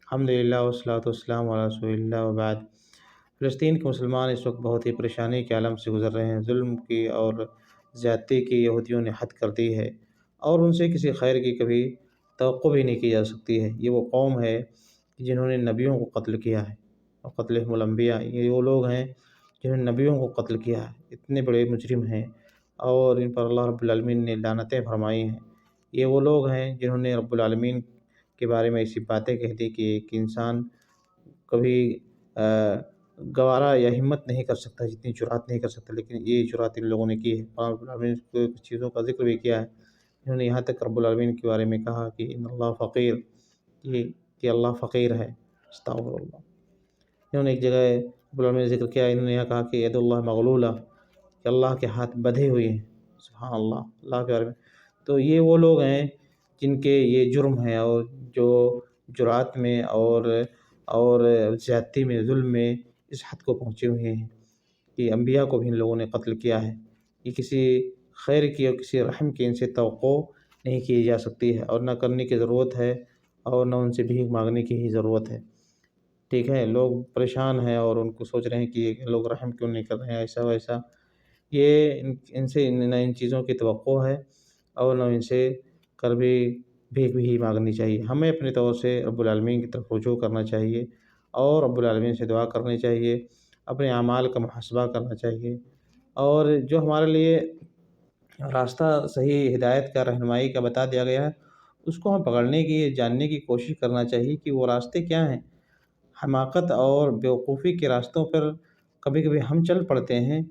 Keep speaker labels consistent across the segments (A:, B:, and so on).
A: الحمدللہ والصلاۃ والسلام علی رسول اللہ وبعد۔ فلسطین کے مسلمان اس وقت بہت ہی پریشانی کے عالم سے گزر رہے ہیں۔ ظلم کی اور زیادتی کی یہودیوں نے حد کر دی ہے، اور ان سے کسی خیر کی کبھی توقع بھی نہیں کی جا سکتی ہے۔ یہ وہ قوم ہے جنہوں نے نبیوں کو قتل کیا ہے، اور قتلہم الانبیاء، یہ وہ لوگ ہیں جنہوں نے نبیوں کو قتل کیا ہے، اتنے بڑے مجرم ہیں، اور ان پر اللہ رب العالمین نے لعنتیں فرمائی ہیں۔ یہ وہ لوگ ہیں جنہوں نے رب العالمین کے بارے میں ایسی باتیں کہہ دی کہ ایک انسان کبھی گوارا یا ہمت نہیں کر سکتا، جتنی جرات نہیں کر سکتا، لیکن یہ جرات ان لوگوں نے کی ہے۔ رب العالمین نے کچھ چیزوں کا ذکر بھی کیا ہے، انہوں نے یہاں تک رب العالمین کے بارے میں کہا کہ ان اللہ فقیر، کہ اللہ فقیر ہے، استغفر اللہ۔ انہوں نے ایک جگہ رب العالمین نے ذکر کیا، انہوں نے یہاں کہا کہ ید اللہ مغلولہ، کہ اللہ کے ہاتھ بدھے ہوئے ہیں، سبحان اللہ، اللہ کے بارے میں۔ تو یہ وہ لوگ ہیں جن کے یہ جرم ہے، اور جو جرات میں اور زیادتی میں، ظلم میں اس حد کو پہنچے ہوئے ہیں کہ انبیاء کو بھی ان لوگوں نے قتل کیا ہے۔ یہ کسی خیر کی اور کسی رحم کی ان سے توقع نہیں کی جا سکتی ہے، اور نہ کرنے کی ضرورت ہے، اور نہ ان سے بھیک مانگنے کی ہی ضرورت ہے۔ ٹھیک ہے، لوگ پریشان ہیں اور ان کو سوچ رہے ہیں کہ یہ لوگ رحم کیوں نہیں کر رہے ہیں، ایسا ویسا۔ یہ ان سے نہ ان چیزوں کی توقع ہے، اور نہ ان سے بھی بھیک بھی ہی مانگنی چاہیے۔ ہمیں اپنے طور سے رب العالمین کی طرف رجوع کرنا چاہیے، اور رب العالمین سے دعا کرنی چاہیے، اپنے اعمال کا محاسبہ کرنا چاہیے، اور جو ہمارے لیے راستہ صحیح ہدایت کا، رہنمائی کا بتا دیا گیا ہے، اس کو ہم پکڑنے کی، جاننے کی کوشش کرنا چاہیے کہ وہ راستے کیا ہیں۔ حماقت اور بیوقوفی کے راستوں پر کبھی کبھی ہم چل پڑتے ہیں،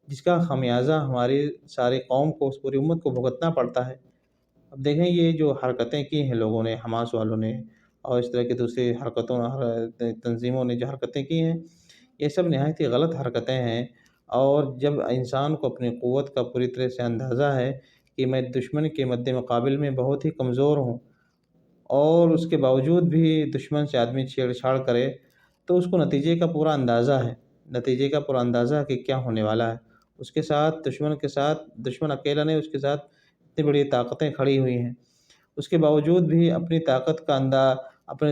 A: جس کا خمیازہ ہماری ساری قوم کو، اس پوری امت کو بھگتنا پڑتا ہے۔ اب دیکھیں، یہ جو حرکتیں کی ہیں لوگوں نے، حماس والوں نے، اور اس طرح کی دوسری تنظیموں نے جو حرکتیں کی ہیں، یہ سب نہایت ہی غلط حرکتیں ہیں۔ اور جب انسان کو اپنی قوت کا پوری طرح سے اندازہ ہے کہ میں دشمن کے مد مقابل میں بہت ہی کمزور ہوں، اور اس کے باوجود بھی دشمن سے آدمی چھیڑ چھاڑ کرے، تو اس کو نتیجے کا پورا اندازہ ہے، نتیجے کا پورا اندازہ ہے کہ کیا ہونے والا ہے۔ اس کے ساتھ، دشمن اکیلا نہیں، اس کے ساتھ اتنی بڑی طاقتیں کھڑی ہوئی ہیں۔ اس کے باوجود بھی اپنی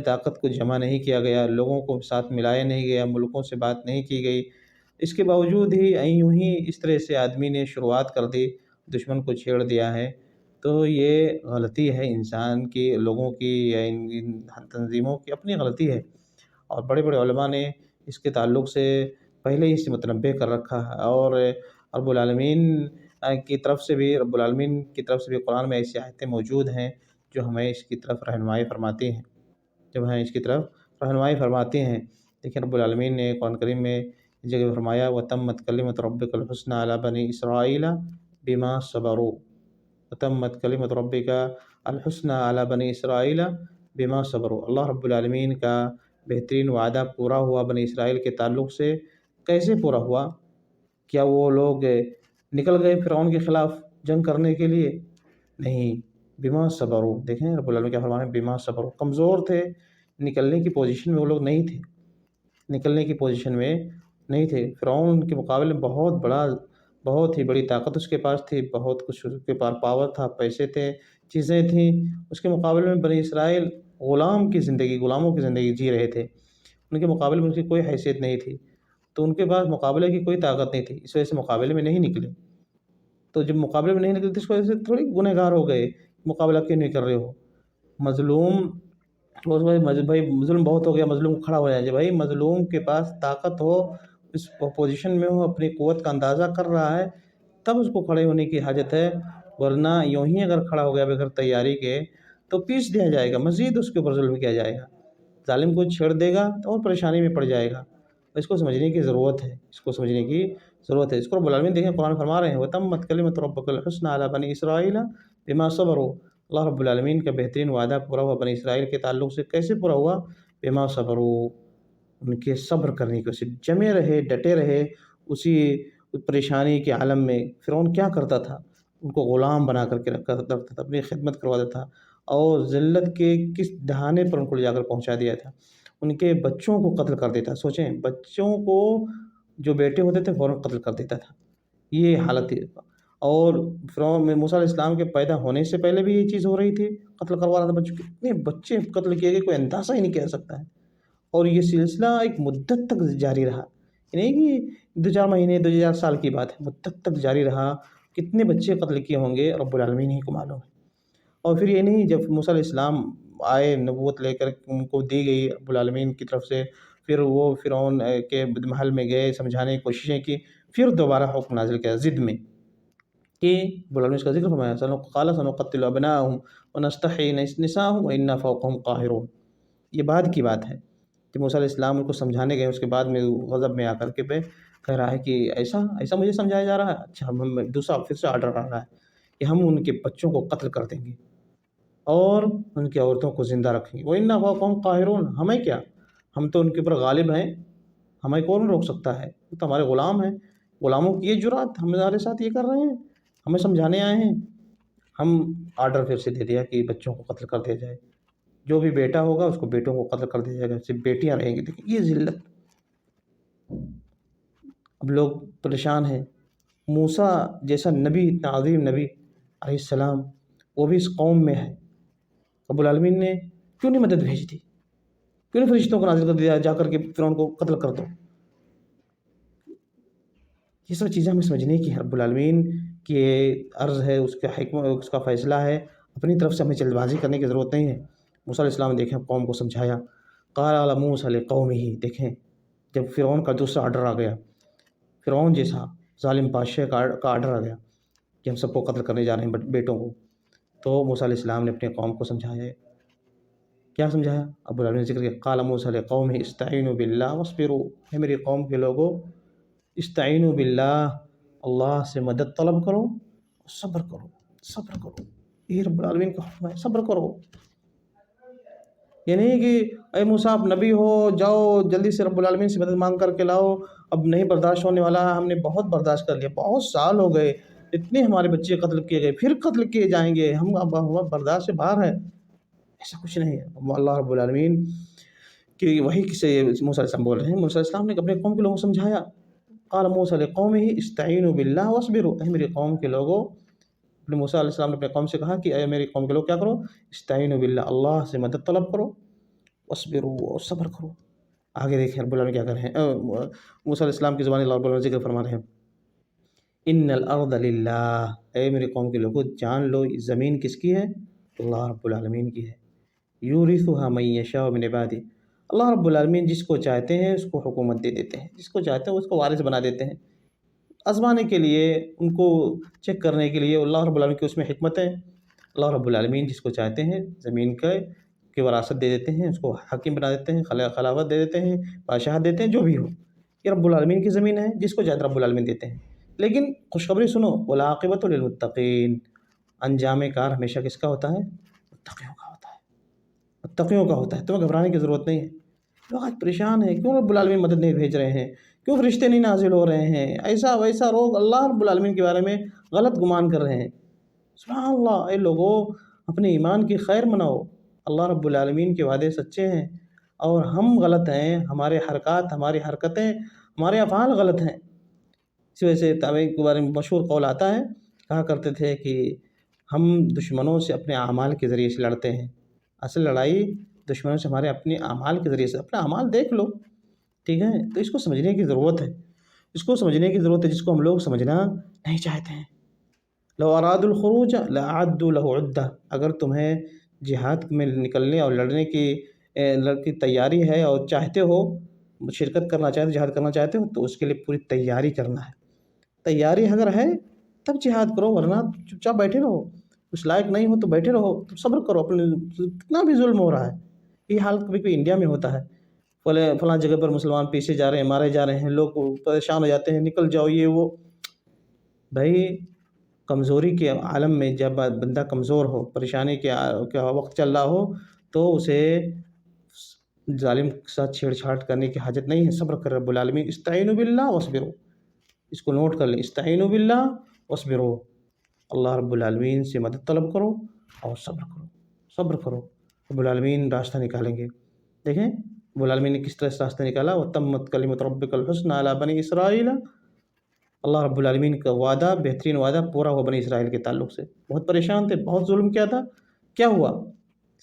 A: طاقت کو جمع نہیں کیا گیا، لوگوں کو ساتھ ملایا نہیں گیا، ملکوں سے بات نہیں کی گئی۔ اس کے باوجود ہی یوں ہی اس طرح سے آدمی نے شروعات کر دی، دشمن کو چھیڑ دیا ہے۔ تو یہ غلطی ہے انسان کی، لوگوں کی، یا ان تنظیموں کی اپنی غلطی ہے، اور بڑے بڑے علماء نے اس کے تعلق سے پہلے ہی سے متنبہ کر رکھا ہے، اور رب العالمین کی طرف سے بھی قرآن میں ایسی آیتیں موجود ہیں جو ہمیں اس کی طرف رہنمائی فرماتی ہیں، لیکن رب العالمین نے قرآن کریم میں اس جگہ فرمایا وَتَمَّتْ كَلِمَةُ رَبِّكَ الْحُسْنَىٰ عَلَىٰ بَنِي إِسْرَائِيلَ بِمَا صَبَرُوا، وَتَمَّتْ كَلِمَةُ رَبِّكَ الْحُسْنَىٰ عَلَىٰ بَنِي إِسْرَائِيلَ بِمَا صَبَرُوا۔ اللہ رب العالمین کا بہترین وعدہ پورا ہوا بنی اسرائیل کے تعلق سے۔ کیسے پورا ہوا؟ کیا وہ لوگ نکل گئے فرعون کے خلاف جنگ کرنے کے لیے؟ نہیں، بما صبروا۔ دیکھیں رب العالمین کیا فرما رہے ہیں، بما صبروا۔ کمزور تھے، نکلنے کی پوزیشن میں وہ لوگ نہیں تھے، فرعون کے مقابلے میں بہت ہی بڑی طاقت اس کے پاس تھی، بہت کچھ اس کے پاس پاور تھا، پیسے تھے، چیزیں تھیں۔ اس کے مقابلے میں بنی اسرائیل غلاموں کی زندگی جی رہے تھے، ان کے مقابلے میں ان کی کوئی حیثیت نہیں تھی، تو ان کے پاس مقابلے کی کوئی طاقت نہیں تھی، اس وجہ سے مقابلے میں نہیں نکلے۔ تو جب مقابلے میں نہیں نکلے تو اس وجہ سے تھوڑی گنہگار ہو گئے، مقابلہ کیوں نہیں کر رہے ہو؟ بھائی ظلم بہت ہو گیا، مظلوم کو کھڑا ہو جائے۔ بھائی مظلوم کے پاس طاقت ہو، اس پوزیشن میں ہو، اپنی قوت کا اندازہ کر رہا ہے، تب اس کو کھڑے ہونے کی حاجت ہے، ورنہ یوں ہی اگر کھڑا ہو گیا بغیر تیاری کے تو پیس دیا جائے گا، مزید اس کے اوپر ظلم کیا جائے گا، ظالم کو چھیڑ دے گا تو اور پریشانی میں پڑ جائے گا۔ اس کو سمجھنے کی ضرورت ہے، اس کو رب العالمین دیکھیں قرآن فرما رہے ہیں وَتَمَّتْ كَلِمَةُ رَبِّكَ الْحُسْنَىٰ عَلَىٰ بَنِي إِسْرَائِيلَ بِمَا صَبَرُوا۔ اللہ رب العالمین کا بہترین وعدہ پورا ہوا بنی اسرائیل کے تعلق سے۔ کیسے پورا ہوا؟ بما صبروا، ان کے صبر کرنے کی وجہ سے، جمے رہے، ڈٹے رہے اسی پریشانی کے عالم میں۔ فرعون کیا کرتا تھا؟ ان کو غلام بنا کر کے رکھتا تھا، اپنی خدمت کرواتا تھا، اور ذلت کے کس دہانے پر ان کو لے جا کر پہنچا دیا تھا۔ ان کے بچوں کو قتل کر دیتا، سوچیں، بچوں کو، جو بیٹے ہوتے تھے فوراً قتل کر دیتا تھا، یہ حالت تھی۔ اور فرعون میں موسیٰ علیہ السلام کے پیدا ہونے سے پہلے بھی یہ چیز ہو رہی تھی، قتل کروا رہا تھا بچوں کے، اتنے بچے قتل کیے گئے، کوئی اندازہ ہی نہیں کیا جا سکتا ہے۔ اور یہ سلسلہ ایک مدت تک جاری رہا، یہ نہیں کہ 2-4 مہینے 2-4 سال کی بات ہے، مدت تک جاری رہا۔ کتنے بچے قتل کیے ہوں گے رب العالمین ہی کو معلوم ہے۔ اور پھر یہ نہیں، جب موسیٰ علیہ السلام آئے نبوت لے کر ان کو دی گئی رب العالمین کی طرف سے، پھر وہ فرعون کے محل میں گئے، سمجھانے کی کوششیں کی، پھر دوبارہ حکم نازل کیا ضد میں کہ رب العالمین اس کا ذکر فرمایا، قال سنقتل ابناءهم ونستحيي نساءهم وإنا فوقهم قاہرون۔ یہ بعد کی بات ہے کہ موسیٰ علیہ السلام ان کو سمجھانے گئے، اس کے بعد میں غضب میں آ کر کے کہہ رہا ہے کہ ایسا مجھے سمجھایا جا رہا ہے، اچھا ہم دوسرا پھر سے آرڈر آ رہا ہے کہ ہم ان کے بچوں کو قتل کر دیں گے اور ان کی عورتوں کو زندہ رکھیں گے۔ وَإِنَّا فَوْقَهُمْ قَاهِرُونَ، ہمیں کیا، ہم تو ان کے اوپر غالب ہیں، ہمیں کون روک سکتا ہے، وہ تو ہمارے غلام ہیں، غلاموں کی یہ جرات ہمارے ساتھ یہ کر رہے ہیں، ہمیں سمجھانے آئے ہیں۔ ہم آرڈر پھر سے دے دیا کہ بچوں کو قتل کر دیا جائے، جو بھی بیٹا ہوگا اس کو بیٹوں کو قتل کر دیا جائے گا، صرف بیٹیاں رہیں گی۔ دیکھیں یہ ذلت، اب لوگ پریشان ہیں۔ موسیٰ جیسا نبی، اتنا عظیم نبی علیہ السلام، وہ بھی اس قوم میں ہے، رب العالمین نے کیوں نہیں مدد بھیج دی، کیوں نہیں فرشتوں کو نازل کر دیا جا کر کے فرعون کو قتل کر دو۔ یہ سب چیزیں ہمیں سمجھنے کی ہے، رب العالمین کی عرض ہے، اس کا حکمت، اس کا فیصلہ ہے، اپنی طرف سے ہمیں جلد بازی کرنے کی ضرورت نہیں ہے۔ موسیٰ علیہ السلام نے دیکھیں قوم کو سمجھایا، قال موسیٰ لقومہ، دیکھیں جب فرعون کا دوسرا آرڈر آ گیا، فرعون جیسا ظالم بادشاہ کا آرڈر آ گیا کہ ہم سب کو قتل کرنے جا رہے ہیں بیٹوں کو، تو موسیٰ علیہ السلام نے اپنے قوم کو سمجھایا۔ کیا سمجھایا؟ رب العالمین نے ذکر کیا، قال موسیٰ لقومہ استعینوا باللہ واصبروا، ہے میری قوم کے لوگوں، استعینوا باللہ، اللہ سے مدد طلب کرو، صبر کرو، صبر کرو، یہ رب العالمین کا حکم ہے، صبر کرو۔ یہ نہیں کہ اے موسیٰ آپ نبی ہو، جاؤ جلدی سے رب العالمین سے مدد مانگ کر کے لاؤ، اب نہیں برداشت ہونے والا ہے، ہم نے بہت برداشت کر لیا، بہت سال ہو گئے، اتنے ہمارے بچے قتل کیے گئے، پھر قتل کیے جائیں گے، ہم اب برداشت سے باہر ہیں۔ ایسا کچھ نہیں ہے۔ اللہ رب العالمین کی وحی سے موسیٰ علیہ السلام بول رہے ہیں، موسیٰ علیہ السلام نے اپنے قوم کے لوگوں کو سمجھایا، قال موسیٰ لقومہ استعینوا باللہ واصبروا، اے میری قوم کے لوگوں، اپنے موسیٰ علیہ السلام نے اپنے قوم سے کہا کہ اے میری قوم کے لوگ کیا کرو، استعینوا باللہ، اللہ سے مدد طلب کرو، واصبروا، اور صبر کرو۔ آگے دیکھیں رب العالمین کیا کر رہے ہیں، موسیٰ علیہ السلام کی زبان اللہ رب العالمین ذکر فرما رہے ہیں، ان الارض للہ، اے میری قوم کے لوگوں جان لو زمین کس کی ہے، اللہ رب العالمین کی ہے، یورثھا من یشاء من عبادہ، اللہ رب العالمین جس کو چاہتے ہیں اس کو حکومت دے دیتے ہیں، جس کو چاہتے ہیں اس کو وارث بنا دیتے ہیں، آزمانے کے لیے، ان کو چیک کرنے کے لیے، اللہ رب العالمین کی اس میں حکمت ہے۔ اللہ رب العالمین جس کو چاہتے ہیں زمین کی وراثت دے دیتے ہیں، اس کو حاکم بنا دیتے ہیں، خلافت دے دیتے ہیں، بادشاہت دیتے ہیں، جو بھی ہو، یہ رب العالمین کی زمین ہے، جس کو چاہتے رب العالمین دیتے ہیں۔ لیکن خوشخبری سنو، والعاقبۃ للمتقین، انجام کار ہمیشہ کس کا ہوتا ہے، متقیوں کا ہوتا ہے، متقیوں کا ہوتا ہے، تمہیں گھبرانے کی ضرورت نہیں ہے۔ لوگ آج پریشان ہیں، کیوں رب العالمین مدد نہیں بھیج رہے ہیں، کیوں فرشتے نہیں نازل ہو رہے ہیں، ایسا ویسا، لوگ اللہ رب العالمین کے بارے میں غلط گمان کر رہے ہیں۔ سبحان اللہ، اے لوگوں اپنے ایمان کی خیر مناؤ، اللہ رب العالمین کے وعدے سچے ہیں اور ہم غلط ہیں، ہمارے حرکات، ہماری حرکتیں، ہمارے افعال غلط ہیں۔ اس وجہ سے تابعین کے بارے میں مشہور قول آتا ہے، کہا کرتے تھے کہ ہم دشمنوں سے اپنے اعمال کے ذریعے سے لڑتے ہیں، اصل لڑائی دشمنوں سے ہمارے اپنے اعمال کے ذریعے سے، اپنا اعمال دیکھ لو، ٹھیک ہے، تو اس کو سمجھنے کی ضرورت ہے، اس کو سمجھنے کی ضرورت ہے، جس کو ہم لوگ سمجھنا نہیں چاہتے ہیں۔ لو ارادوا الخروج لاعدوا له عدہ، اگر تمہیں جہاد میں نکلنے اور لڑنے کی تیاری ہے اور چاہتے ہو، شرکت کرنا چاہتے، جہاد کرنا چاہتے ہو، تو اس کے لیے پوری تیاری کرنا ہے۔ تیاری اگر ہے تب جہاد کرو، ورنہ چپ چاپ بیٹھے رہو، اس لائق نہیں ہو تو بیٹھے رہو، تو صبر کرو، اپنے کتنا بھی ظلم ہو رہا ہے، یہ حال کبھی کبھی انڈیا میں ہوتا ہے، فلاں جگہ پر مسلمان پیچھے جا رہے ہیں، مارے جا رہے ہیں، لوگ پریشان ہو جاتے ہیں، نکل جاؤ یہ وہ۔ بھائی کمزوری کے عالم میں جب بندہ کمزور ہو، پریشانی کے وقت چل رہا ہو، تو اسے ظالم کے ساتھ چھیڑ چھاڑ کرنے کی حاجت نہیں ہے، صبر کر رب العالمین، استعینوا باللہ واصبروا، اس کو نوٹ کر لیں، استعینوا باللہ واصبروا، اللہ رب العالمین سے مدد طلب کرو اور صبر کرو، صبر کرو، رب العالمین راستہ نکالیں گے۔ دیکھیں رب العالمین نے کس طرح سے راستہ نکالا، وَتَمَّتْ كَلِمَةُ رَبِّكَ الْحُسْنَىٰ عَلَىٰ بَنِي إِسْرَائِيلَ، اللہ رب العالمین کا وعدہ، بہترین وعدہ پورا ہوا بنی اسرائیل کے تعلق سے، بہت پریشان تھے، بہت ظلم کیا تھا، کیا ہوا،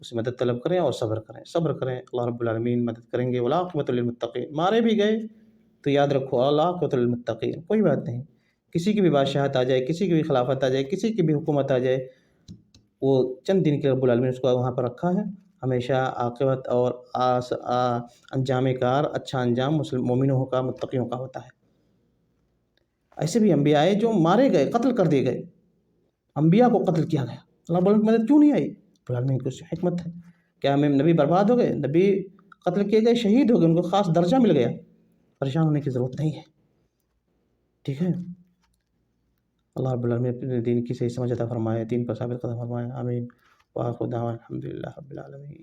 A: اس سے مدد طلب کریں اور صبر کریں، صبر کریں، اللہ رب العالمین مدد کریں گے۔ والعاقبۃ للمتقین، مارے بھی گئے تو یاد رکھو والعاقبۃ للمتقین، کوئی بات نہیں، کسی کی بھی بادشاہت آ جائے، کسی کی بھی خلافت آ جائے، کسی کی بھی حکومت آ جائے، وہ چند دن کے رب العالمین اس کو وہاں پر رکھا ہے، ہمیشہ عاقبت اور انجام کار اچھا انجام مومنوں کا، متقیوں کا ہوتا ہے۔ ایسے بھی انبیاء آئے جو مارے گئے، قتل کر دیے گئے، انبیاء کو قتل کیا گیا، اللہ رب العالمین کی مدد کیوں نہیں آئی؟ رب العالمین کی اس حکمت ہے۔ کیا ہمیں نبی برباد ہو گئے؟ نبی قتل کیے گئے، شہید ہو گئے، ان کو خاص درجہ مل گیا، پریشان ہونے کی ضرورت نہیں ہے، ٹھیک ہے؟ اللہ رب العالمین اپنے دین کی صحیح سمجھ عطا فرمائے، دین پر ثابت قدم فرمائے، آمین۔ وآخر دعوانا الحمد للہ رب العالمین۔